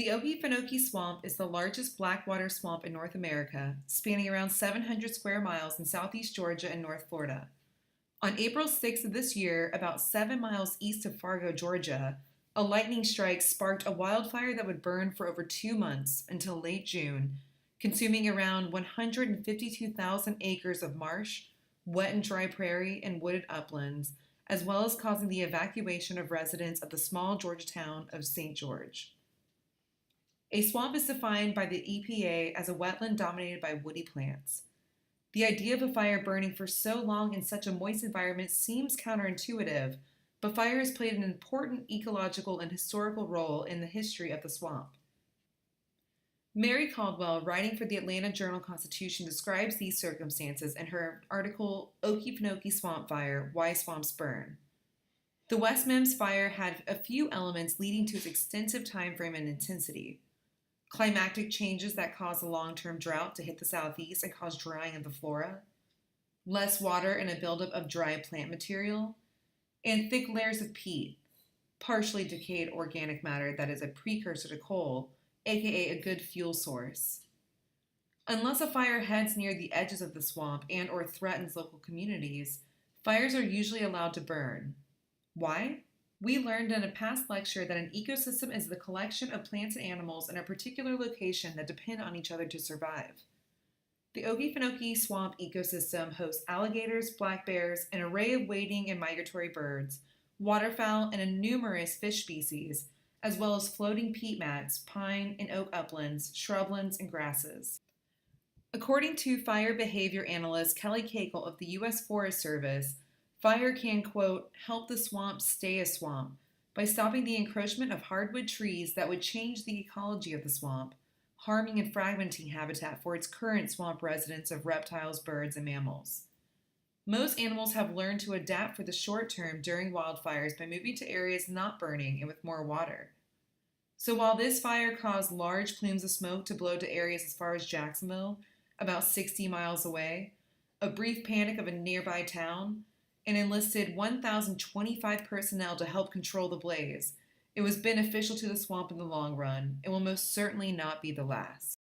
The Okefenokee Swamp is the largest blackwater swamp in North America, spanning around 700 square miles in southeast Georgia and North Florida. On April 6th of this year, about 7 miles east of Fargo, Georgia, a lightning strike sparked a wildfire that would burn for over 2 months until late June, consuming around 152,000 acres of marsh, wet and dry prairie, and wooded uplands, as well as causing the evacuation of residents of the small Georgia town of St. George. A swamp is defined by the EPA as a wetland dominated by woody plants. The idea of a fire burning for so long in such a moist environment seems counterintuitive, but fire has played an important ecological and historical role in the history of the swamp. Mary Caldwell, writing for the Atlanta Journal-Constitution, describes these circumstances in her article, Okefenokee Swamp Fire, Why Swamps Burn. The West Mims Fire had a few elements leading to its extensive time frame and intensity. Climactic changes that cause a long-term drought to hit the southeast and cause drying of the flora, less water and a buildup of dry plant material, and thick layers of peat, partially decayed organic matter that is a precursor to coal, aka a good fuel source. Unless a fire heads near the edges of the swamp and or threatens local communities, fires are usually allowed to burn. Why? We learned in a past lecture that an ecosystem is the collection of plants and animals in a particular location that depend on each other to survive. The Okefenokee Swamp ecosystem hosts alligators, black bears, an array of wading and migratory birds, waterfowl, and a numerous fish species, as well as floating peat mats, pine and oak uplands, shrublands, and grasses. According to fire behavior analyst Kelly Cagle of the U.S. Forest Service, fire can, quote, help the swamp stay a swamp by stopping the encroachment of hardwood trees that would change the ecology of the swamp, harming and fragmenting habitat for its current swamp residents of reptiles, birds, and mammals. Most animals have learned to adapt for the short term during wildfires by moving to areas not burning and with more water. So while this fire caused large plumes of smoke to blow to areas as far as Jacksonville, about 60 miles away, a brief panic of a nearby town, and enlisted 1,025 personnel to help control the blaze, it was beneficial to the swamp in the long run and will most certainly not be the last.